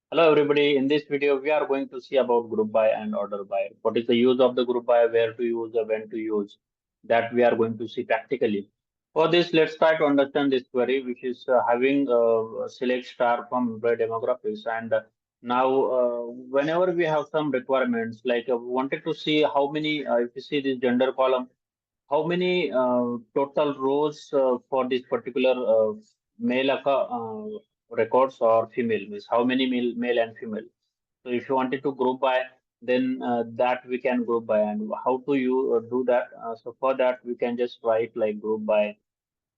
Hello everybody, in this video we are going to see about group by and order by. What is the use of the group by, where to use, when to use, that we are going to see practically. For this, let's try to understand this query, which is having select star from employee demographics. And now whenever we have some requirements, like we wanted to see how many, if you see this gender column, how many total rows for this particular male records or female, means how many male and female. So if you wanted to group by, then that we can group by. And how to you do that? So for that we can just write like group by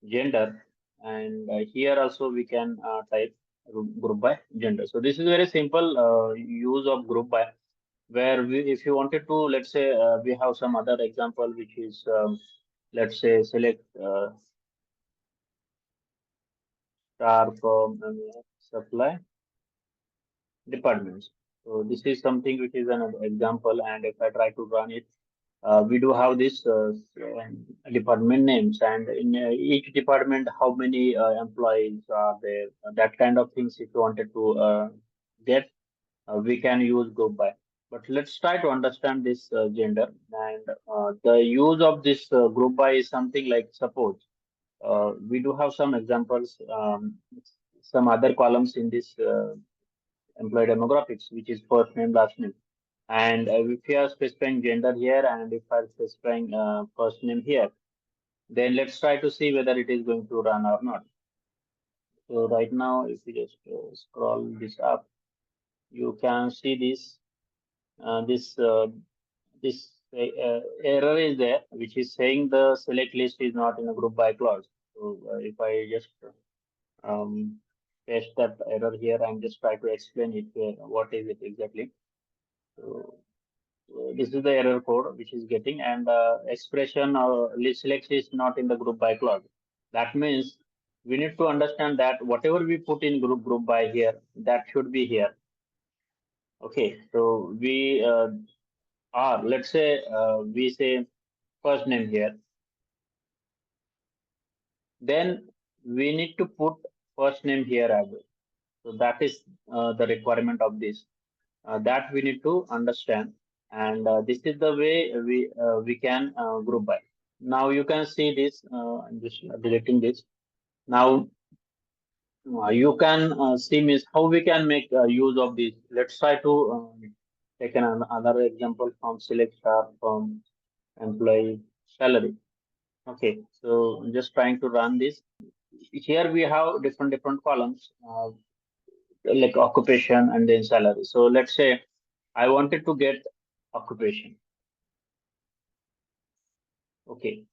gender, and here also we can type group by gender. So this is very simple use of group by, where we, if you wanted to, let's say we have some other example, which is let's say select star from supply departments. So this is something which is an example, and if I try to run it, we do have this department names, and in each department how many employees are there, that kind of things. If you wanted to get, we can use group by. But let's try to understand this gender, and the use of this group by is something like, suppose we do have some examples, some other columns in this employee demographics, which is first name, last name. And if you are specifying gender here, and if I'm specifying first name here, then let's try to see whether it is going to run or not. So right now, if you just scroll this up, you can see this error is there, which is saying the select list is not in a group by clause. So if I just um, paste that error here and just try to explain it, what is it exactly. So this is the error code which is getting, and expression list select is not in the group by clause. That means we need to understand that whatever we put in group by here, that should be here. Okay, so we are, let's say we say first name here, then we need to put first name here as well. So that is the requirement of this. That we need to understand, and this is the way we can group by. Now you can see this. I'm just deleting this. Now you can see means how we can make use of this. Let's try to take another example from select star from employee salary. Okay, so I'm just trying to run this. Here we have different columns, like occupation and then salary. So let's say I wanted to get occupation. Okay.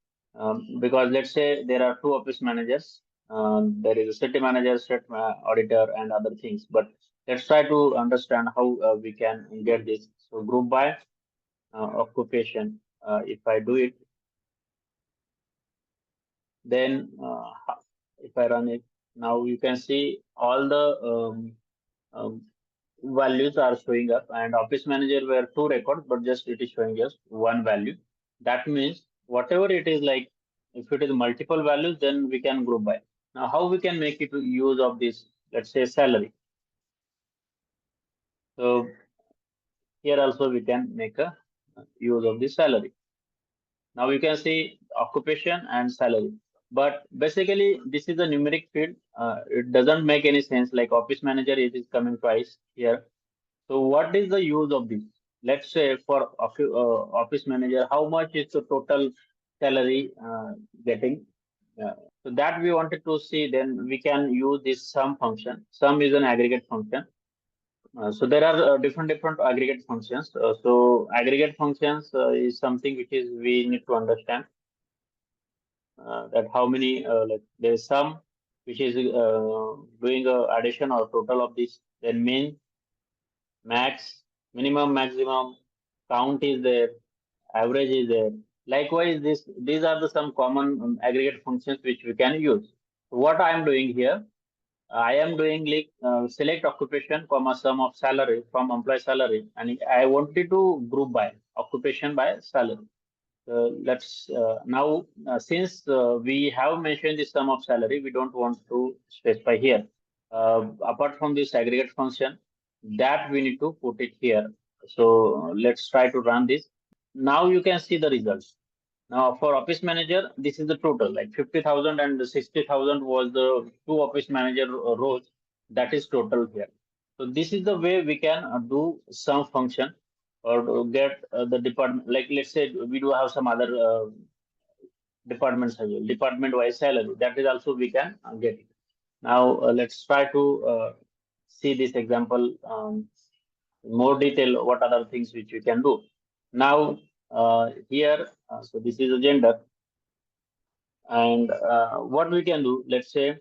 Because let's say there are two office managers. There is a city manager, state auditor, and other things. But let's try to understand how we can get this. So group by occupation. If I do it, then if I run it, now you can see all the um, values are showing up, and office manager were two records, but just it is showing just one value. That means whatever it is, like if it is multiple values, then we can group by. Now how we can make it use of this, let's say salary. So here also we can make a use of the salary. Now you can see occupation and salary, but basically this is a numeric field. It doesn't make any sense, like office manager, it is coming twice here. So what is the use of this? Let's say for office manager, how much is the total salary getting? So that we wanted to see, then we can use this sum function. Sum is an aggregate function. So there are different aggregate functions. So aggregate functions is something which is we need to understand, that how many, like there is sum which is doing a addition or total of this, then min, max, minimum, maximum, count is there, average is there. Likewise, these are the some common aggregate functions which we can use. What I am doing here, I am doing like select occupation, comma sum of salary from employee salary, and I wanted to group by occupation by salary. Let's now, since we have mentioned the sum of salary, we don't want to specify here. Apart from this aggregate function, that we need to put it here. So let's try to run this. Now you can see the results. Now for office manager, this is the total, like 50,000 and 60,000 was the two office manager roles. That is total here. So this is the way we can do some function or to get the department. Like let's say we do have some other departments as well, department wise salary. That is also we can get it. Now let's try to see this example more detail. What other things which we can do now here? So this is a gender, and what we can do. Let's say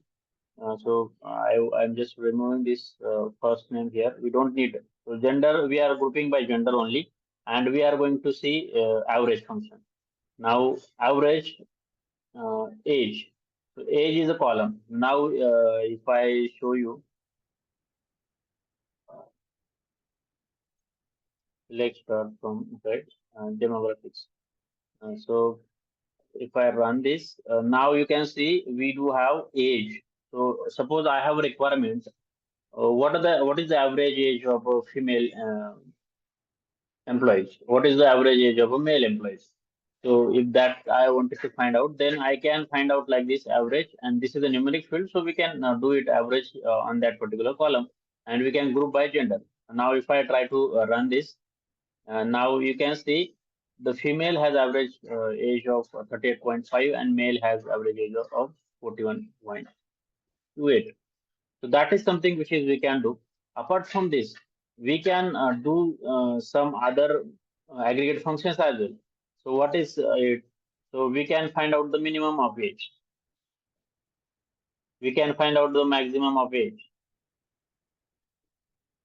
I'm just removing this first name here. We don't need it. So gender we are grouping by gender only, and we are going to see average function. Now average age. So age is a column. Now if I show you, let's start from demographics. So if I run this, now you can see we do have age. So suppose I have a requirement. What is the average age of a female employees? What is the average age of a male employees? So if that I wanted to find out, then I can find out like this average, and this is a numeric field, so we can do it average on that particular column, and we can group by gender. Now if I try to run this, now you can see the female has average age of 38.5 and male has average age of 41.28. So that is something which is we can do. Apart from this, we can do some other aggregate functions as well. So what is it? So we can find out the minimum of age. We can find out the maximum of age.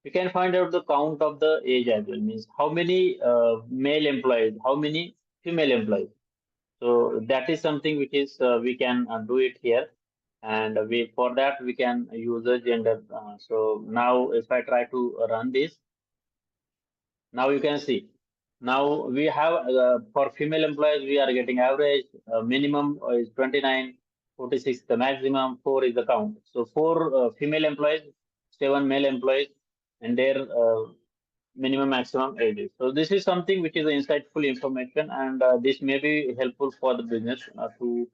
We can find out the count of the age as well. Means how many male employees, how many female employees. So that is something which is we can do it here, and we for that we can use a gender. So now if I try to run this, now you can see. Now we have for female employees we are getting average minimum is 29, 46 the maximum, 4 is the count. So 4 female employees, 7 male employees, and their minimum maximum ages. So this is something which is insightful information, and this may be helpful for the business to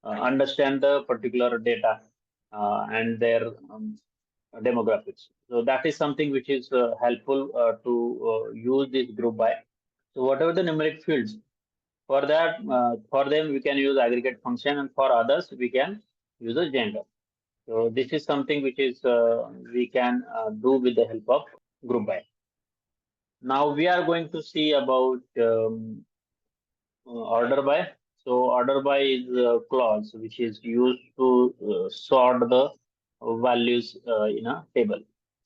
understand the particular data and their demographics. So that is something which is helpful to use this group by. So whatever the numeric fields, for that, for them we can use aggregate function, and for others we can use a gender. So this is something which is we can do with the help of group by. Now we are going to see about order by. So order by is a clause which is used to sort the values in a table.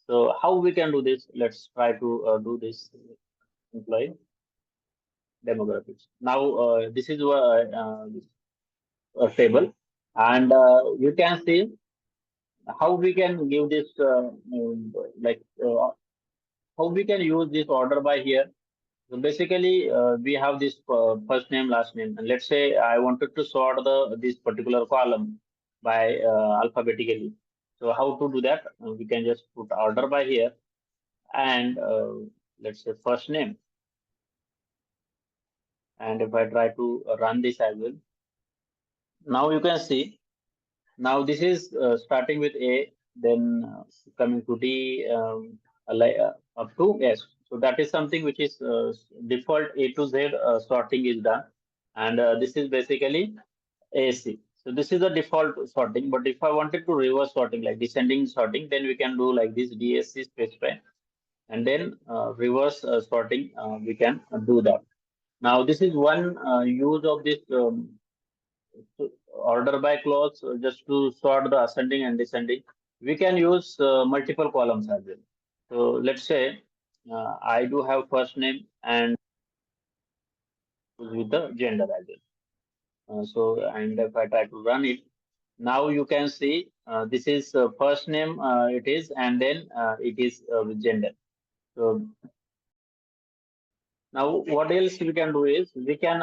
So how we can do this? Let's try to do this. Employee demographics. Now this is a table, and you can see how we can give this like how we can use this order by here. So basically, we have this first name, last name, and let's say I wanted to sort the this particular column by alphabetically. So how to do that? We can just put order by here, and let's say first name. And if I try to run this as well, now you can see. Now this is starting with A, then coming to D, up to S. So that is something which is default A to Z sorting is done, and this is basically AC. So this is the default sorting. But if I wanted to reverse sorting, like descending sorting, then we can do like this DSC specify, and then reverse sorting. We can do that. Now this is one use of this order by clause just to sort the ascending and descending. We can use multiple columns as well. So let's say I do have first name and with the gender as well. So and if I try to run it, now you can see this is first name it is, and then it is with gender. So now what else we can do is we can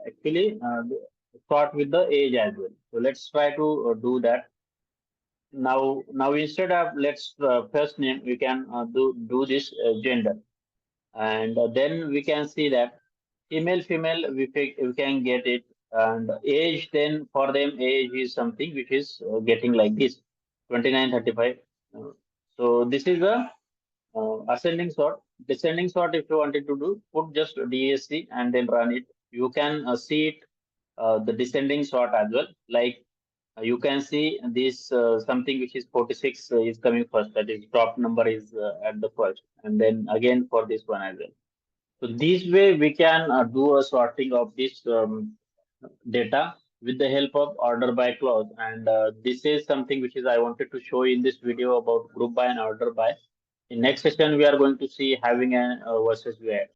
actually start with the age as well. So let's try to do that. now instead of let's first name, we can do this gender, and then we can see that female we can get it, and age, then for them age is something which is getting like this 29 35. So this is a ascending sort. Descending sort, if you wanted to do, put just DSC and then run it. You can see it, the descending sort as well. Like you can see this something which is 46 is coming first. That is top number is at the first, and then again for this one as well. So this way we can do a sorting of this data with the help of order by clause. And this is something which is I wanted to show in this video about group by and order by. In next session, we are going to see having a versus where.